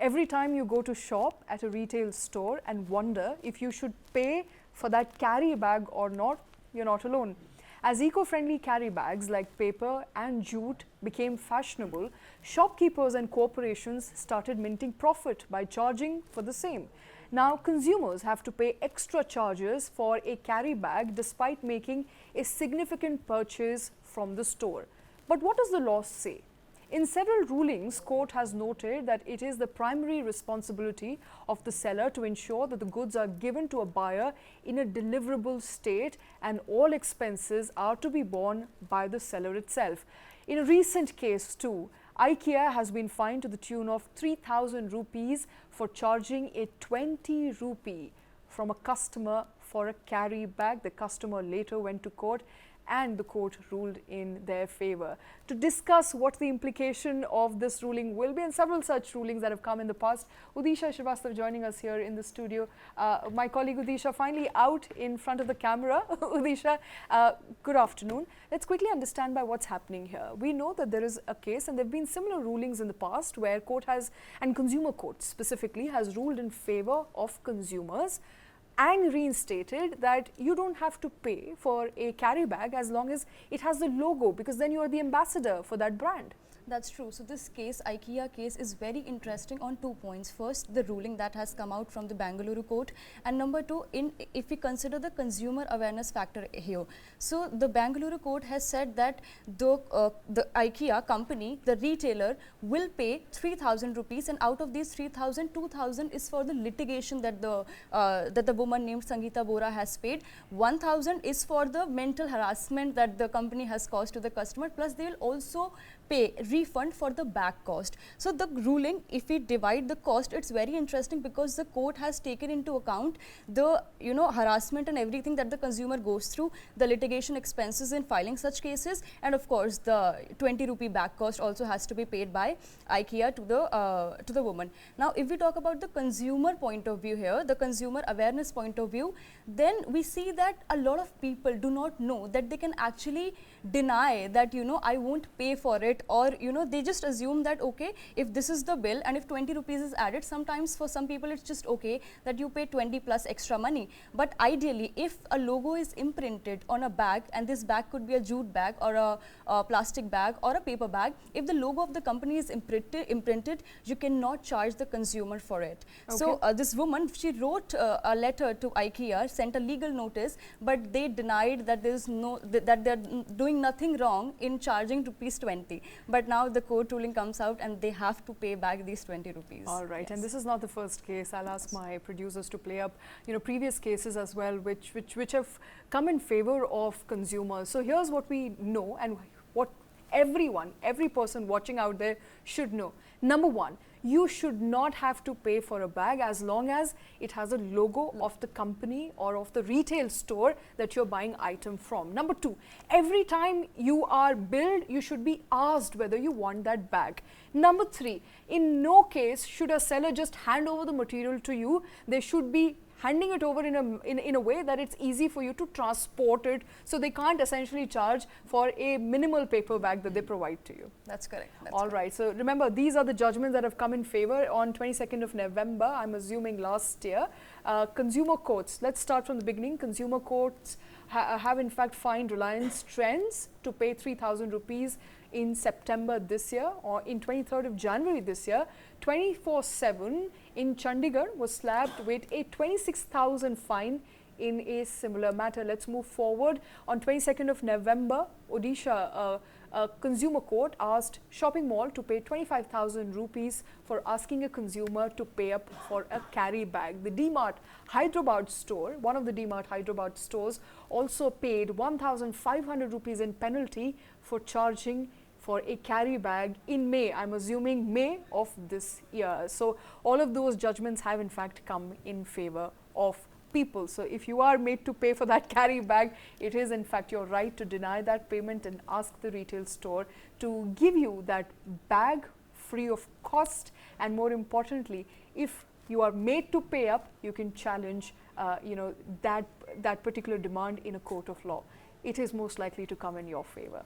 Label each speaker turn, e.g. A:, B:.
A: every time you go to shop at a retail store and wonder if you should pay for that carry bag or not, you're not alone. As eco-friendly carry bags like paper and jute became fashionable, shopkeepers and corporations started minting profit by charging for the same. Now, consumers have to pay extra charges for a carry bag despite making a significant purchase from the store. But what does the law say? In several rulings, court has noted that it is the primary responsibility of the seller to ensure that the goods are given to a buyer in a deliverable state and all expenses are to be borne by the seller itself. In a recent case too, IKEA has been fined to the tune of 3,000 rupees for charging a 20 rupee from a customer for a carry bag. The customer later went to court and the court ruled in their favor. To discuss what the implication of this ruling will be and several such rulings that have come in the past, Udisha Srivastav joining us here in the studio. My colleague Udisha finally out in front of the camera. Udisha, good afternoon. Let's quickly understand by what's happening here. We know that there is a case and there have been similar rulings in the past where court has, and consumer court specifically, has ruled in favor of consumers and reinstated that you don't have to pay for a carry bag as long as it has the logo, because then you are the ambassador for that brand.
B: That's true. So this case, IKEA case, is very interesting on 2 points. First, the ruling that has come out from the Bengaluru court, and number two, if we consider the consumer awareness factor here. So the Bengaluru court has said that the IKEA company, the retailer, will pay 3,000 rupees, and out of these 3,000, 2,000 is for the litigation that the woman named Sangeetha Bohra has paid. 1,000 is for the mental harassment that the company has caused to the customer, plus they will also pay refund for the bag cost. So the ruling, if we divide the cost, it's very interesting because the court has taken into account the harassment and everything that the consumer goes through, the litigation expenses in filing such cases, and of course the 20 rupee bag cost also has to be paid by IKEA to the woman. Now if we talk about the consumer point of view here, the consumer awareness point of view, then we see that a lot of people do not know that they can actually deny that I won't pay for it, or they just assume that okay, if this is the bill and if 20 rupees is added, sometimes for some people it's just okay that you pay 20 plus extra money. But ideally, if a logo is imprinted on a bag, and this bag could be a jute bag or a plastic bag or a paper bag, if the logo of the company is imprinted, you cannot charge the consumer for it. Okay. So this woman, she wrote a letter to IKEA, sent a legal notice, but they denied that there is that they're doing nothing wrong in charging rupees 20. But now the court ruling comes out and they have to pay back these 20 rupees.
A: All right, yes. And this is not the first case. I'll ask my producers to play up previous cases as well, which have come in favor of consumers. So here's what we know and what every person watching out there should know. Number one, you should not have to pay for a bag as long as it has a logo of the company or of the retail store that you're buying item from. Number two, every time you are billed, you should be asked whether you want that bag. Number three, in no case should a seller just hand over the material to you. They should be handing it over in a way that it's easy for you to transport it, so they can't essentially charge for a minimal paper bag that they provide to you.
B: That's correct.
A: All right, so remember, these are the judgments that have come in favor on 22nd of November, I'm assuming last year. Consumer courts, let's start from the beginning. Consumer courts have in fact fined Reliance Trends to pay 3,000 rupees in September this year, or in 23rd of January this year. 24/7 in Chandigarh was slapped with a 26,000 fine in a similar matter. Let's move forward. On 22nd of November, Odisha, a consumer court asked shopping mall to pay 25,000 rupees for asking a consumer to pay up for a carry bag. The D-Mart Hyderabad store, one of the D-Mart Hyderabad stores, also paid 1,500 rupees in penalty for charging for a carry bag in May, I'm assuming May of this year. So all of those judgments have in fact come in favor of people. So if you are made to pay for that carry bag, it is in fact your right to deny that payment and ask the retail store to give you that bag free of cost. And more importantly, if you are made to pay up, you can challenge that particular demand in a court of law. It is most likely to come in your favor.